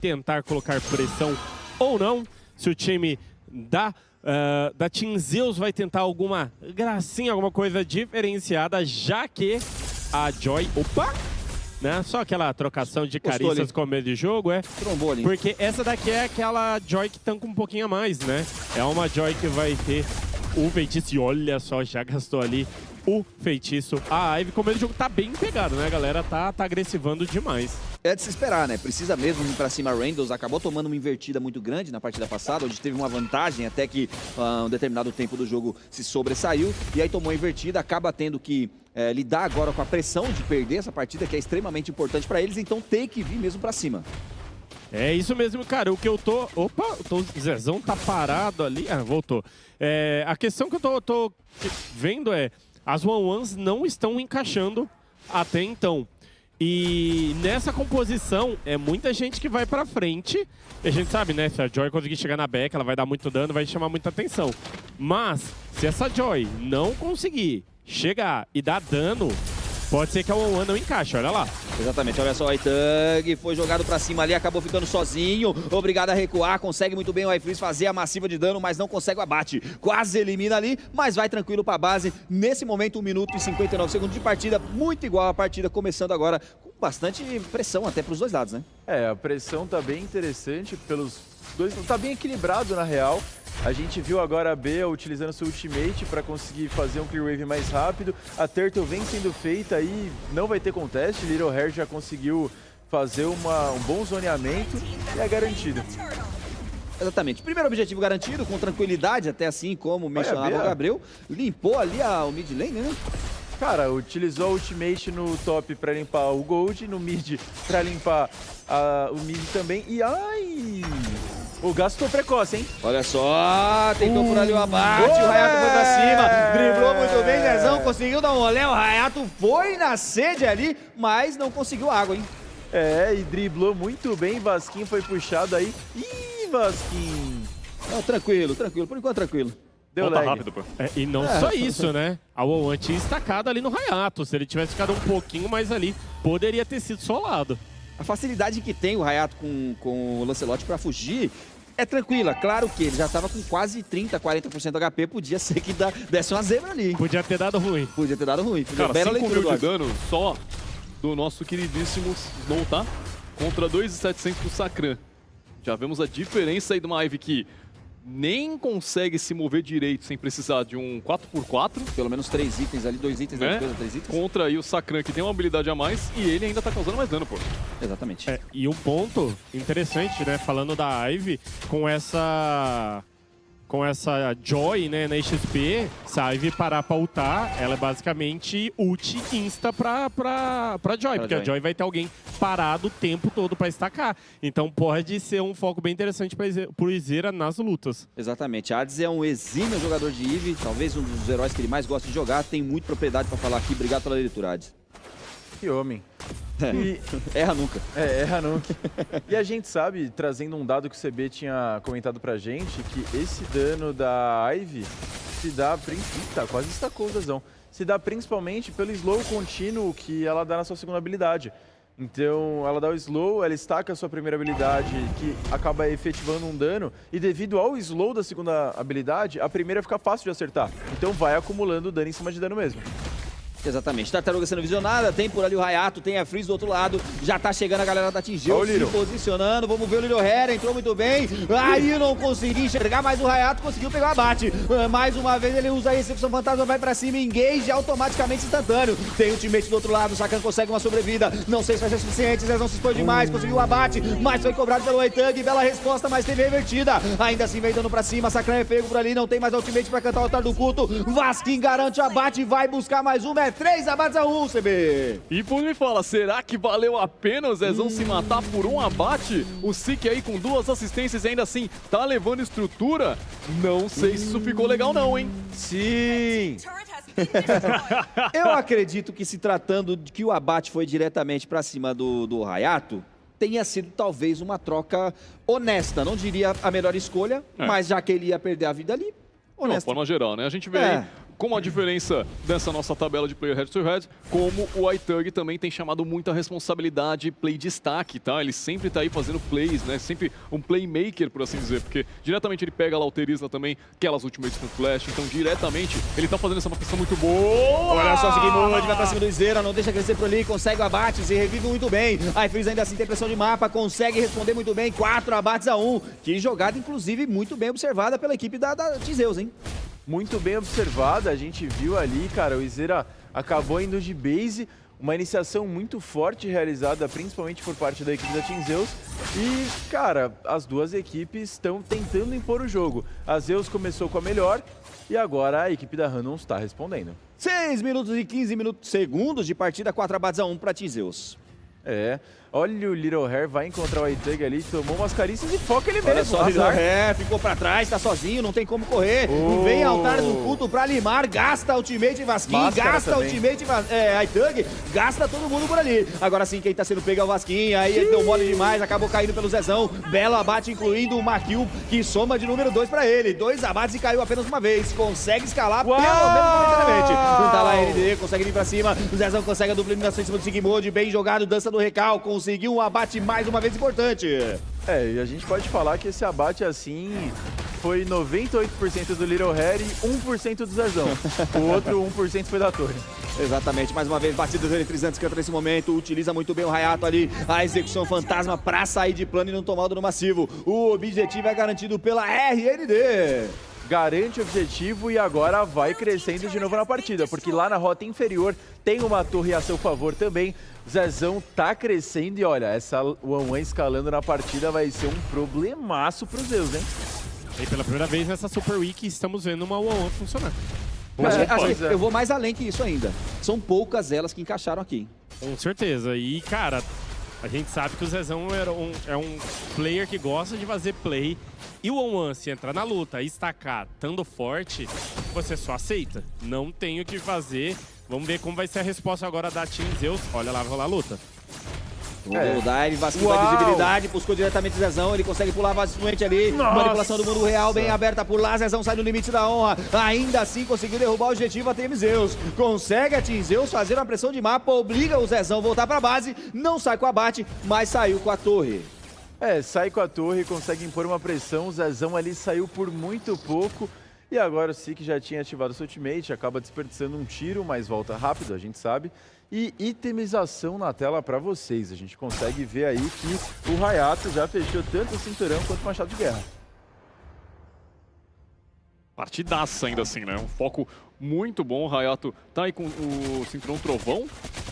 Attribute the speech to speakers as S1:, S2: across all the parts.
S1: tentar colocar pressão ou não. Se o time da Team Zeus vai tentar alguma gracinha, alguma coisa diferenciada, já que a Joy... Opa! Né? Só aquela trocação de carícias com meio de jogo,
S2: Trombou ali.
S1: Porque essa daqui é aquela Joy que tanca um pouquinho a mais, né? É uma Joy que vai ter o feitiço. E olha só, já gastou ali o feitiço. A Ivy, como ele jogo tá bem pegado, né, galera? Tá agressivando demais.
S2: É de se esperar, né? Precisa mesmo ir pra cima. Randalls acabou tomando uma invertida muito grande na partida passada, onde teve uma vantagem até que um determinado tempo do jogo se sobressaiu. E aí tomou a invertida, acaba tendo que lidar agora com a pressão de perder essa partida, que é extremamente importante pra eles. Então tem que vir mesmo pra cima.
S1: É isso mesmo, cara. O que eu tô... Opa, o Zezão tá parado ali. Ah, voltou. A questão que eu tô vendo é... As one-ones não estão encaixando até então. E nessa composição, é muita gente que vai pra frente. E a gente sabe, né? Se a Joy conseguir chegar na back, ela vai dar muito dano, vai chamar muita atenção. Mas, se essa Joy não conseguir chegar e dar dano, pode ser que a one não encaixe, olha lá.
S2: Exatamente, olha só, o Itang foi jogado pra cima ali, acabou ficando sozinho, obrigado a recuar, consegue muito bem o iFreeze fazer a massiva de dano, mas não consegue o abate. Quase elimina ali, mas vai tranquilo pra base. Nesse momento, 1 minuto e 59 segundos de partida, muito igual a partida, começando agora com bastante pressão até pros dois lados, né?
S3: A pressão tá bem interessante pelos dois, tá bem equilibrado na real. A gente viu agora a B utilizando seu ultimate para conseguir fazer um clear wave mais rápido. A Turtle vem sendo feita aí, não vai ter conteste. Little Hair já conseguiu fazer um bom zoneamento e é garantido.
S2: Exatamente. Primeiro objetivo garantido, com tranquilidade, até assim como mencionava o Gabriel. Limpou ali o mid lane, né?
S3: Cara, utilizou a ultimate no top para limpar o gold, no mid para limpar o mid também. E ai... O gasto precoce, hein?
S2: Olha só, tentou por ali o abate, o Hayato foi pra cima, driblou muito bem, Zezão conseguiu dar um olé, o Hayato foi na sede ali, mas não conseguiu água, hein?
S3: E driblou muito bem, Vasquinho foi puxado aí. Ih, Vasquinho!
S2: Não, tranquilo, por enquanto tranquilo.
S3: Deu
S1: Volta
S3: lag.
S1: rápido, pô. E não só isso, né? A one tinha estacado ali no Hayato. Se ele tivesse ficado um pouquinho mais ali, poderia ter sido solado.
S2: A facilidade que tem o Hayato com o Lancelot pra fugir é tranquila. Claro que ele já tava com quase 30, 40% do HP, podia ser que desse uma zebra ali.
S1: Podia ter dado ruim.
S2: Podia ter dado ruim.
S4: Cara,
S2: bela
S4: 5
S2: leitura
S4: mil de dano só do nosso queridíssimo Snow, tá? Contra 2.700 do Sakran. Já vemos a diferença aí de uma Ivy que nem consegue se mover direito sem precisar de um 4x4.
S2: Pelo menos 3 itens ali, 2 itens,
S4: né?
S2: 3 itens.
S4: Contra aí o Sakran, que tem uma habilidade a mais, e ele ainda tá causando mais dano, pô.
S2: Exatamente.
S1: E um ponto interessante, né? Falando da Ivy, com essa Joy, né, na XP, se a Ivy parar pra ultar, ela é basicamente ult insta pra Joy, porque a Joy vai ter alguém parado o tempo todo pra estacar. Então pode ser um foco bem interessante pro Izera nas lutas.
S2: Exatamente. Hades é um exímio jogador de Eve, talvez um dos heróis que ele mais gosta de jogar, tem muita propriedade pra falar aqui. Obrigado pela leitura, Hades.
S3: Que homem.
S2: Erra nunca.
S3: Erra nunca. E a gente sabe, trazendo um dado que o CB tinha comentado pra gente, que esse dano da Ivy se dá... Eita, quase estacou o Zezão. Se dá principalmente pelo slow contínuo que ela dá na sua segunda habilidade. Então, ela dá o slow, ela estaca a sua primeira habilidade, que acaba efetivando um dano, e devido ao slow da segunda habilidade, a primeira fica fácil de acertar. Então vai acumulando dano em cima de dano mesmo.
S2: Exatamente. Tartaruga sendo visionada, tem por ali o Hayato, tem a Freeze do outro lado, já tá chegando a galera da Team Zeus se posicionando, vamos ver o Little Hair, entrou muito bem, aí não consegui enxergar, mas o Hayato conseguiu pegar o abate. Mais uma vez ele usa a Recepção Fantasma, vai pra cima, engage automaticamente instantâneo. Tem o teammate do outro lado, o Sakran consegue uma sobrevida, não sei se vai ser suficiente, Zezão se expôs demais, conseguiu o abate, mas foi cobrado pelo Itang, bela resposta, mas teve revertida. Ainda assim vem dando pra cima, Sakran é pego por ali, não tem mais ultimate pra cantar o altar do culto, Vasquinho garante o abate, vai buscar mais uma, 3 abates a 1, CB.
S4: E por me fala, será que valeu a pena o Zezão se matar por um abate? O Sik aí com 2 assistências e ainda assim tá levando estrutura? Não sei se isso ficou legal não, hein?
S2: Sim! Eu acredito que se tratando de que o abate foi diretamente pra cima do Hayato, tenha sido talvez uma troca honesta. Não diria a melhor escolha, mas já que ele ia perder a vida ali,
S4: de uma forma geral, né? A gente vê aí como a diferença dessa nossa tabela de player head-to-head, como o iThug também tem chamado muita responsabilidade, play destaque, tá? Ele sempre tá aí fazendo plays, né? Sempre um playmaker, por assim dizer, porque diretamente ele pega lá o Terizla também, aquelas ultimates com flash, então diretamente ele tá fazendo essa manutenção muito boa.
S2: Olha só, Sigmund vai pra cima do Izeira, não deixa crescer por ali, consegue o abate, se revive muito bem. A Freeze ainda assim tem pressão de mapa, consegue responder muito bem, 4 abates a 1. Que jogada, inclusive, muito bem observada pela equipe da Tizeus, hein?
S3: Muito bem observada, a gente viu ali, cara, o Izeira acabou indo de base, uma iniciação muito forte realizada, principalmente por parte da equipe da Team Zeus. E, cara, as duas equipes estão tentando impor o jogo. A Zeus começou com a melhor e agora a equipe da Random está respondendo.
S2: 6 minutos e 15 segundos de partida, 4 abates a 1 para Team Zeus.
S3: Olha o Little Hair, vai encontrar o iThug ali, tomou umas carícias e foca ele mesmo.
S2: Olha só, o Little Hair ficou pra trás, tá sozinho, não tem como correr. Vem altar do culto pra limar, gasta ultimate Vasquim, gasta também. Ultimate iThug, gasta todo mundo por ali. Agora sim, quem tá sendo pego é o Vasquim, aí ele deu mole demais, acabou caindo pelo Zezão. Belo abate, incluindo uma kill que soma de número 2 pra ele. 2 abates e caiu apenas uma vez. Consegue escalar, pelo menos momentaneamente. Não tá lá a ND, consegue vir pra cima. O Zezão consegue a dupla eliminação em cima do Sigmund, bem jogado, dança do recal, conseguiu um abate mais uma vez importante.
S3: E a gente pode falar que esse abate assim foi 98% do Little Hair e 1% do Zezão. O outro 1% foi da torre.
S2: Exatamente, mais uma vez batidas eletrizantes que entra nesse momento, utiliza muito bem o Hayato ali, a execução fantasma pra sair de plano e não tomar o dano massivo. O objetivo é garantido pela RND.
S3: Garante o objetivo e agora vai crescendo de novo na partida, porque lá na rota inferior tem uma torre a seu favor também. Zezão tá crescendo e olha, essa 1-1 escalando na partida vai ser um problemaço pro Zeus, hein?
S1: E pela primeira vez nessa Super Week estamos vendo uma 1-1 funcionar.
S2: Eu vou mais além que isso ainda. São poucas elas que encaixaram aqui.
S1: Com certeza. E, cara, a gente sabe que o Zezão é um player que gosta de fazer play. E o 1-1, se entrar na luta e estacar, estando forte, você só aceita. Não tem o que fazer. Vamos ver como vai ser a resposta agora da Team Zeus. Olha lá, vai rolar a luta.
S2: O dive, Vasquinho da visibilidade, buscou diretamente o Zezão, ele consegue pular facilmente ali. Nossa. Manipulação do mundo real, bem aberta por lá, Zezão sai no limite da honra. Ainda assim conseguiu derrubar o objetivo a Team Zeus. Consegue a Team Zeus fazer uma pressão de mapa, obriga o Zezão a voltar pra base, não sai com o abate, mas saiu com a torre.
S3: Sai com a torre, consegue impor uma pressão, o Zezão ali saiu por muito pouco. E agora o Sik já tinha ativado seu ultimate, acaba desperdiçando um tiro, mas volta rápido, a gente sabe. E itemização na tela para vocês. A gente consegue ver aí que o Hayato já fechou tanto o cinturão quanto o machado de guerra.
S4: Partidaça ainda assim, né? Um foco muito bom. O Hayato tá aí com o cinturão trovão,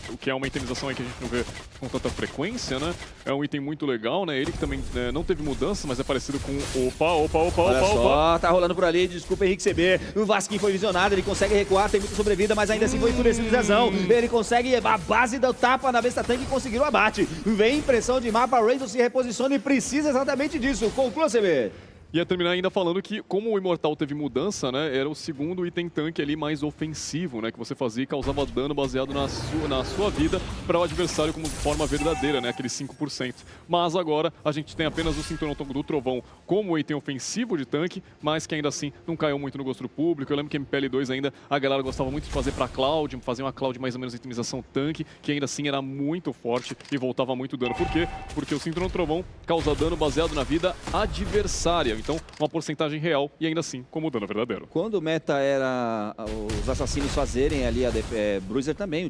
S4: o que é uma itemização aí que a gente não vê com tanta frequência, né? É um item muito legal, né? Ele que também não teve mudança, mas é parecido com...
S2: Olha só, tá rolando por ali, desculpa Henrique CB. O Vasquinho foi visionado, ele consegue recuar, tem muita sobrevida, mas ainda assim foi enfurecido o Zezão. Ele consegue a base do tapa na besta tanque e conseguir o abate. Vem pressão de mapa, Randall se reposiciona e precisa exatamente disso. Conclua, CB.
S4: Ia terminar ainda falando que, como o Imortal teve mudança, né, era o segundo item tanque ali mais ofensivo, né, que você fazia e causava dano baseado na sua vida para o adversário como forma verdadeira, né, aquele 5%. Mas agora a gente tem apenas o Cinturão do Trovão como item ofensivo de tanque, mas que ainda assim não caiu muito no gosto do público. Eu lembro que MPL2 ainda, a galera gostava muito de fazer para Cloud, fazer uma Cloud mais ou menos itemização tanque, que ainda assim era muito forte e voltava muito dano. Por quê? Porque o Cinturão do Trovão causa dano baseado na vida adversária. Então, uma porcentagem real e ainda assim como dano verdadeiro.
S2: Quando o meta era os assassinos fazerem ali a Bruiser também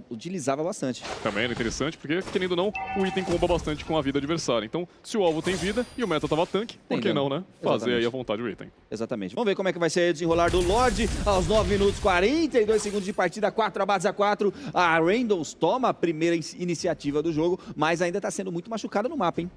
S2: utilizava bastante.
S4: Também era interessante porque, querendo ou não, o item comba bastante com a vida adversária. Então, se o alvo tem vida e o meta tava tanque, por que não, né? Fazer aí à vontade o item.
S2: Exatamente. Vamos ver como é que vai ser o desenrolar do Lorde aos 9 minutos 42 segundos de partida, 4 abates a 4. A Randoms toma a primeira iniciativa do jogo, mas ainda tá sendo muito machucada no mapa, hein?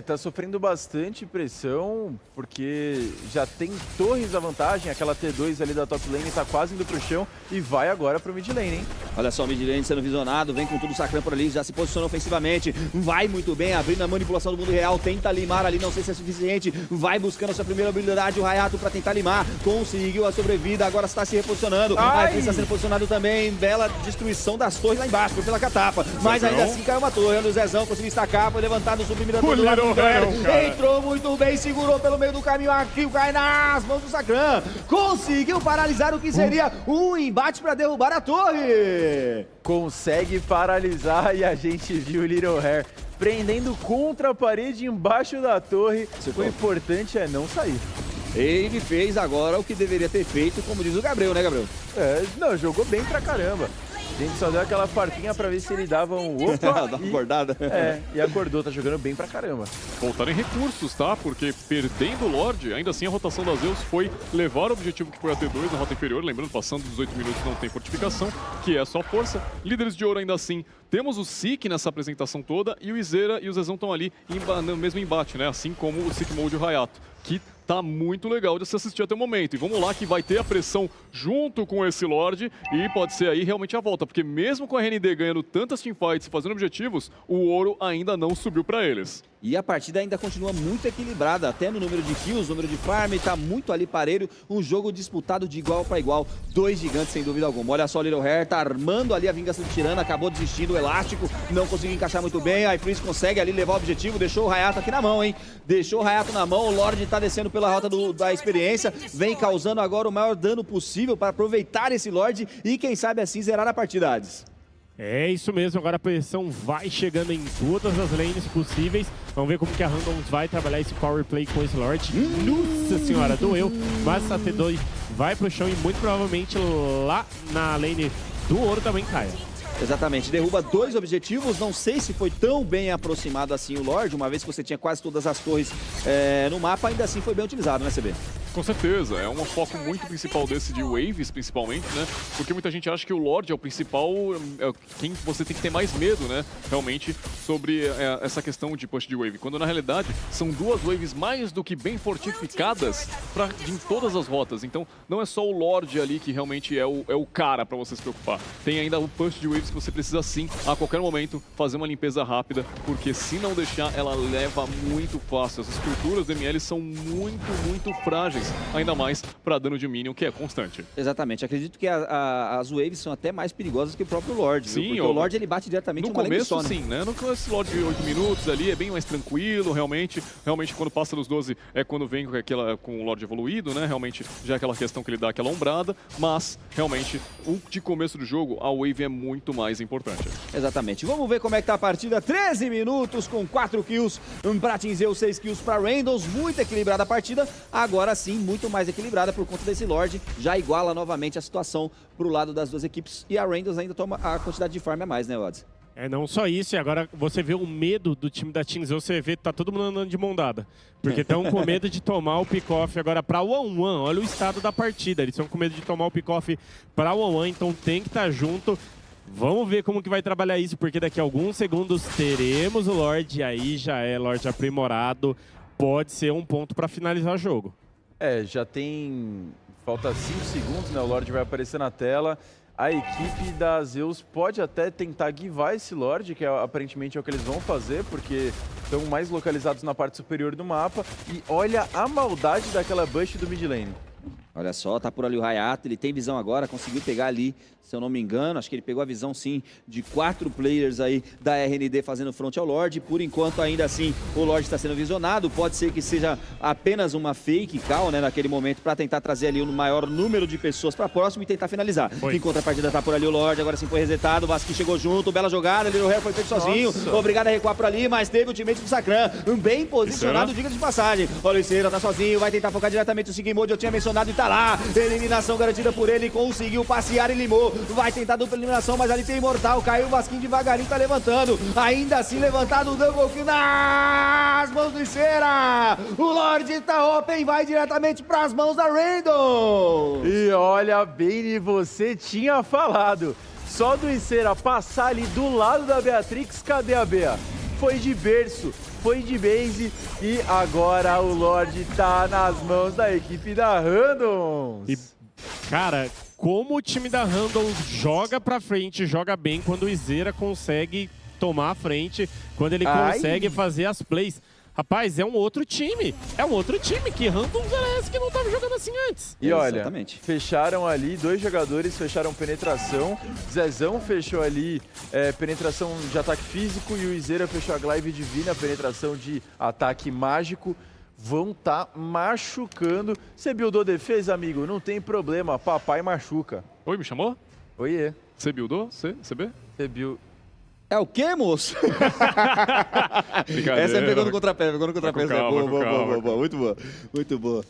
S3: Tá sofrendo bastante pressão, porque já tem torres à vantagem, aquela T2 ali da top lane tá quase indo pro chão e vai agora pro mid lane, hein?
S2: Olha só o mid lane sendo visionado, vem com tudo o Sacran por ali, já se posiciona ofensivamente, vai muito bem, abrindo a manipulação do mundo real, tenta limar ali, não sei se é suficiente, vai buscando a sua primeira habilidade, o Hayato pra tentar limar, conseguiu a sobrevida, agora está se reposicionando, a Freeze está sendo posicionado também, bela destruição das torres lá embaixo, pela catapa, mas ainda assim caiu uma torre, o Zezão conseguiu estacar, foi levantado, suprimido do lado
S1: Little Hero,
S2: entrou muito bem, segurou pelo meio do caminho, aqui cai nas mãos do Sakran. Conseguiu paralisar o que seria um embate para derrubar a torre.
S3: Consegue paralisar e a gente viu o Little Hair prendendo contra a parede embaixo da torre. O importante é não sair.
S2: Ele fez agora o que deveria ter feito, como diz o Gabriel, né, Gabriel?
S3: Não, jogou bem pra caramba. A gente só deu aquela farpinha pra ver se ele dava um opa.
S2: Dá uma acordada.
S3: E acordou, tá jogando bem pra caramba.
S4: Voltaram em recursos, tá? Porque perdendo o Lorde, ainda assim a rotação da Zeus foi levar o objetivo que foi a T2 na rota inferior. Lembrando, passando dos 18 minutos não tem fortificação, que é só força. Líderes de ouro ainda assim. Temos o Sik nessa apresentação toda e o Izera e o Zezão estão ali no mesmo embate, né? Assim como o Sick Mode e o Hayato, que tá muito legal de se assistir até o momento. E vamos lá que vai ter a pressão junto com esse Lorde e pode ser aí realmente a volta, porque mesmo com a RND ganhando tantas teamfights e fazendo objetivos, o ouro ainda não subiu para eles.
S2: E a partida ainda continua muito equilibrada, até no número de kills, número de farm, tá muito ali parelho, um jogo disputado de igual para igual, dois gigantes sem dúvida alguma. Olha só o Little Hair, tá armando ali a vingança do Tirana, acabou desistindo, o elástico, não conseguiu encaixar muito bem, a iFreeze consegue ali levar o objetivo, deixou o Hayato aqui na mão, hein? Deixou o Hayato na mão, o Lorde tá descendo pela rota da experiência, vem causando agora o maior dano possível para aproveitar esse Lorde e quem sabe assim zerar a partida, Hades.
S1: É isso mesmo, agora a pressão vai chegando em todas as lanes possíveis. Vamos ver como que a Randoms vai trabalhar esse power play com esse Lorde. Nossa senhora, doeu, mas a T2 vai pro chão e muito provavelmente lá na lane do ouro também caia.
S2: Exatamente, derruba dois objetivos, não sei se foi tão bem aproximado assim o Lorde, uma vez que você tinha quase todas as torres no mapa, ainda assim foi bem utilizado, né, CB?
S4: Com certeza, é um foco muito principal desse de Waves, principalmente, né? Porque muita gente acha que o Lorde é o principal, quem você tem que ter mais medo, né? Realmente, sobre essa questão de push de Wave. Quando na realidade são duas Waves mais do que bem fortificadas em todas as rotas. Então não é só o Lorde ali que realmente é o cara pra você se preocupar. Tem ainda o push de Waves que você precisa sim, a qualquer momento, fazer uma limpeza rápida, porque se não deixar, ela leva muito fácil. As estruturas do ML são muito frágeis. Ainda mais para dano de minion, que é constante.
S2: Exatamente. Acredito que as waves são até mais perigosas que o próprio Lorde.
S4: Sim,
S2: porque o Lorde ele bate diretamente
S4: no
S2: uma
S4: começo,
S2: lane só,
S4: sim, né? No começo, Lorde de 8 minutos ali é bem mais tranquilo, realmente. Realmente, quando passa dos 12 é quando vem com o Lorde evoluído, né? Realmente, já é aquela questão que ele dá aquela ombrada. Mas, realmente, o de começo do jogo, a wave é muito mais importante.
S2: Exatamente. Vamos ver como é que tá a partida. 13 minutos com 4 kills para Zeus, 6 kills para Randoms. Muito equilibrada a partida. Agora sim, muito mais equilibrada por conta desse Lorde. Já iguala novamente a situação pro lado das duas equipes. E a Randoms ainda toma a quantidade de farm a mais, né, Odds?
S1: Não só isso, e agora você vê o medo do time da Team Zeus, você vê que tá todo mundo andando de mão dada. Porque estão com medo de tomar o pick-off agora pra 1-1. Olha o estado da partida, eles estão com medo de tomar o pick-off pra 1-1, então tem que estar junto. Vamos ver como que vai trabalhar isso, porque daqui a alguns segundos teremos o Lorde, e aí já é Lorde aprimorado. Pode ser um ponto pra finalizar o jogo.
S3: Já tem... Falta 5 segundos, né? O Lorde vai aparecer na tela. A equipe da Zeus pode até tentar guivar esse Lorde, que aparentemente é o que eles vão fazer, porque estão mais localizados na parte superior do mapa. E olha a maldade daquela bush do mid lane.
S2: Olha só, tá por ali o Hayato, ele tem visão agora, conseguiu pegar ali, se eu não me engano, acho que ele pegou a visão sim de 4 players aí da RND fazendo front ao Lorde. Por enquanto ainda assim o Lorde está sendo visionado, pode ser que seja apenas uma fake call, né, naquele momento para tentar trazer ali o maior número de pessoas para próximo e tentar finalizar. Em contrapartida tá por ali o Lorde, agora sim foi resetado, o Vasquinho chegou junto, bela jogada, Little Hair foi feito sozinho, obrigado a recuar por ali, mas teve o teammate do Sakran, bem posicionado, diga de passagem. Olha o Iceira, tá sozinho, vai tentar focar diretamente o Siggy Mode, eu tinha mencionado e tá lá, eliminação garantida por ele, conseguiu passear e limou, vai tentar dupla eliminação, mas ali tem Imortal, caiu o Vasquinho devagarinho, tá levantando, ainda assim levantado o Double Kill nas mãos do Iceira, o Lorde tá open, vai diretamente pras mãos da Randall.
S3: E olha, Bane, você tinha falado, só do Iceira passar ali do lado da Beatrix, cadê a Bea? Foi de berço, foi de base e agora o Lorde tá nas mãos da equipe da Randoms.
S1: E, cara, como o time da Randoms joga pra frente, joga bem quando o Izera consegue tomar a frente, quando ele consegue fazer as plays. Rapaz, é um outro time. É um outro time que Random Zeres que não tava jogando assim antes.
S3: E olha,
S2: Exatamente.
S3: fecharam ali, 2 jogadores fecharam penetração. Zezão fechou ali penetração de ataque físico e o Izeira fechou a Glaive Divina, penetração de ataque mágico. Vão tá machucando. Você buildou defesa, amigo? Não tem problema, papai machuca.
S4: Oi, me chamou?
S3: Oiê.
S4: Você buildou? CB?
S3: Você build...
S2: É o quê, moço?
S4: Brincadeira.
S2: Essa é pegou no contrapé,
S4: com calma, com calma.
S2: boa, muito boa, muito boa.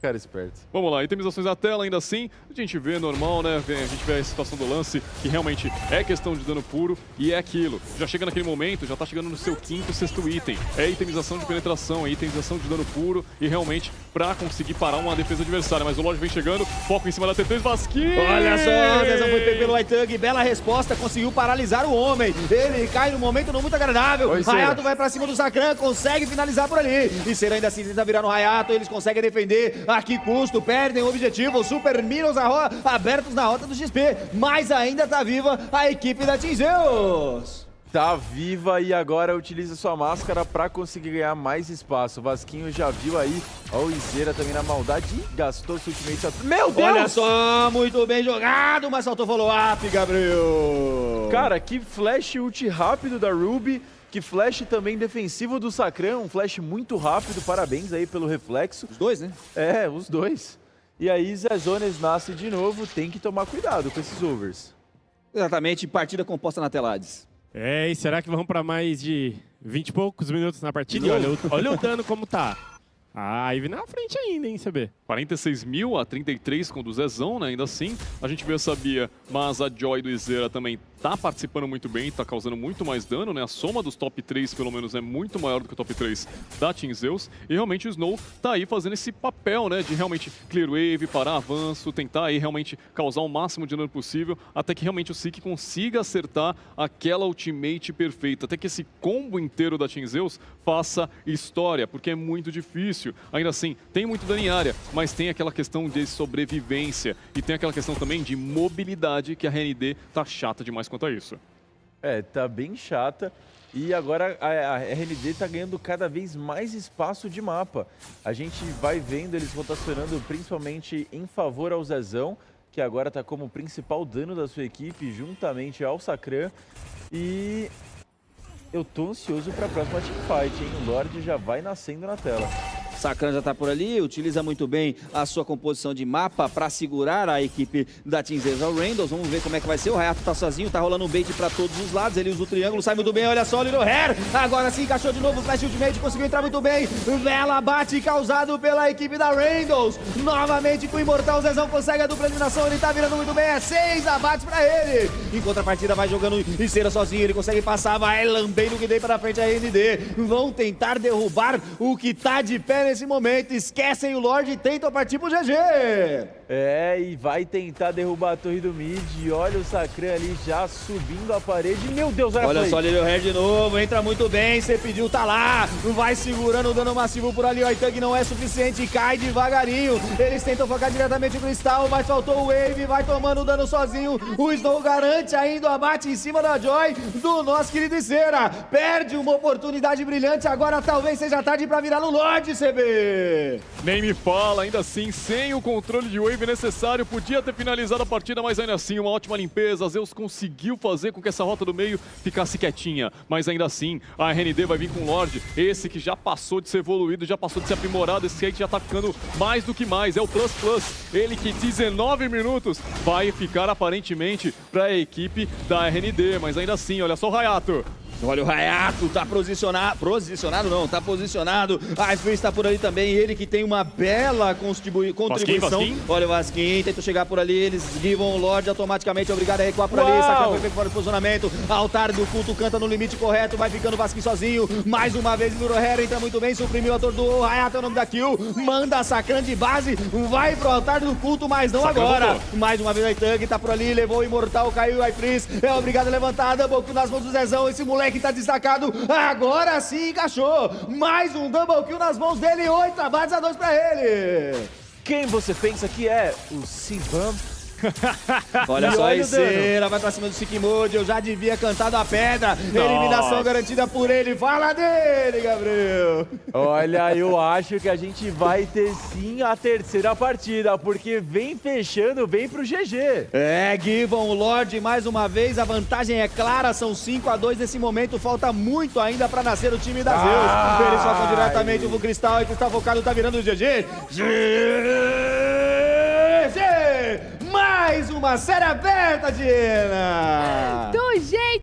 S3: Cara esperto.
S4: Vamos lá, itemizações da tela, ainda assim, a gente vê normal, né? A gente vê a situação do lance, que realmente é questão de dano puro e é aquilo. Já chega naquele momento, já tá chegando no seu 5º, 6º item. É itemização de penetração, é itemização de dano puro e realmente pra conseguir parar uma defesa adversária. Mas o Lorde vem chegando, foco em cima da T3, Vasquinho!
S2: Olha só, Zezão foi pego pelo White, bela resposta, conseguiu paralisar o homem. Ele cai num momento não muito agradável.
S3: Oi,
S2: Hayato vai pra cima do Sakran, consegue finalizar por ali. E Cera ainda assim tenta virar no Hayato, eles conseguem defender. A que custo, perdem o objetivo, Super Minions abertos na rota do XP, mas ainda tá viva a equipe da Team Zeus.
S3: Tá viva e agora utiliza sua máscara pra conseguir ganhar mais espaço. O Vasquinho já viu aí, ó, o Izeira também na maldade e gastou seu ultimate. Meu Deus!
S2: Olha só, muito bem jogado, mas faltou follow-up, Gabriel.
S3: Cara, que flash ult rápido da Ruby. Que flash também defensivo do Sakran, um flash muito rápido, parabéns aí pelo reflexo.
S2: Os dois, né?
S3: É, os dois. E aí Zezones nasce de novo, tem que tomar cuidado com esses overs.
S2: Exatamente, partida composta na Telades.
S1: É, e será que vão pra mais de 20 e poucos minutos na partida? E olha o dano como tá. A Ivy na frente ainda, hein, CB?
S4: 46 mil a 33 com o do Zezão, né? Ainda assim, a gente vê a Sabia, mas a Joy do Izeira também tá participando muito bem, tá causando muito mais dano, né? A soma dos top 3, pelo menos, é muito maior do que o top 3 da Team Zeus. E realmente o Snow tá aí fazendo esse papel, né? De realmente clear wave, parar avanço, tentar aí realmente causar o máximo de dano possível, até que realmente o Sik consiga acertar aquela ultimate perfeita, até que esse combo inteiro da Team Zeus faça história, porque é muito difícil. Ainda assim, tem muito dano em área, mas tem aquela questão de sobrevivência e tem aquela questão também de mobilidade que a RND tá chata demais quanto a isso.
S3: É, tá bem chata. E agora a RND tá ganhando cada vez mais espaço de mapa. A gente vai vendo eles rotacionando principalmente em favor ao Zezão, que agora tá como principal dano da sua equipe, juntamente ao Sakran. E eu tô ansioso pra próxima teamfight, hein? O Lorde já vai nascendo na tela.
S2: Sakran já tá por ali, utiliza muito bem a sua composição de mapa para segurar a equipe da Team Zeus ao Randalls. Vamos ver como é que vai ser. O Hayato tá sozinho, tá rolando um bait para todos os lados. Ele usa o triângulo, sai muito bem. Olha só, o Little Hair. Agora sim, encaixou de novo o Flash Ultimate, conseguiu entrar muito bem. Bela bate causado pela equipe da Randalls. Novamente com o Imortal, o Zezão consegue a dupla eliminação. Ele tá virando muito bem, é 6 abates para ele. Em contrapartida, vai jogando Izeira sozinho. Ele consegue passar, vai lambendo o que tem para frente a RND. Vão tentar derrubar o que tá de pé nesse momento, esquecem o Lorde e tentam partir pro GG.
S3: É, e vai tentar derrubar a torre do mid. E olha o Sakran ali já subindo a parede. Meu Deus,
S2: olha só, Little Hair de novo, entra muito bem, você pediu, tá lá. Vai segurando o dano massivo por ali, o Itang não é suficiente, cai devagarinho. Eles tentam focar diretamente no Cristal, mas faltou o Wave, vai tomando dano sozinho. O Snow garante ainda o abate em cima da Joy do nosso querido Izeira. Perde uma oportunidade brilhante, agora talvez seja tarde pra virar no Lorde, CB.
S4: Nem me fala, ainda assim, sem o controle de wave necessário, podia ter finalizado a partida, mas ainda assim, uma ótima limpeza. A Zeus conseguiu fazer com que essa rota do meio ficasse quietinha, mas ainda assim, a RND vai vir com o Lorde, esse que já passou de ser evoluído, já passou de ser aprimorado, esse aí que já tá ficando mais do que mais, é o Plus Plus, ele que 19 minutos vai ficar aparentemente para a equipe da RND, mas ainda assim, olha só o Hayato.
S2: Olha o Hayato, tá tá posicionado. A Freeze tá por ali também, ele que tem uma bela contribuição.
S4: Vasquinho.
S2: Olha o Vasquinho, tentou chegar por ali, eles givam o Lorde automaticamente, obrigado a recuar por ali. Sakran foi pego fora do posicionamento, altar do culto canta no limite correto, vai ficando o Vasquinho sozinho. Mais uma vez o Little Hair entra muito bem, suprimiu a torre do Hayato, é o nome da kill. Manda a Sakran de base, vai pro altar do culto, mas não
S4: Sakran
S2: agora.
S4: voltou.
S2: Mais uma vez o Itang tá por ali, levou o Imortal, caiu o Ifris, é obrigado a levantar, double kill nas mãos do Zezão, esse moleque tá destacado, agora sim encaixou, mais um double kill nas mãos dele, 8 abates a 2 pra ele.
S3: Quem você pensa que é? O Sivan
S2: Olha
S3: E
S2: só
S3: olha
S2: a
S3: o dano.
S2: Cera, vai pra cima do Sickmood, eu já devia cantado a pedra. Eliminação garantida por ele, fala dele, Gabriel.
S3: Olha, eu acho que a gente vai ter sim a terceira partida, porque vem fechando, vem pro GG.
S2: É, Given, o Lorde mais uma vez, a vantagem é clara, são 5-2 nesse momento, falta muito ainda pra nascer o time da Zeus. Eles soltam diretamente o Cristal e Cristal focado tá virando o GG. GG! Mais uma série aberta, Diana!
S5: Do jeito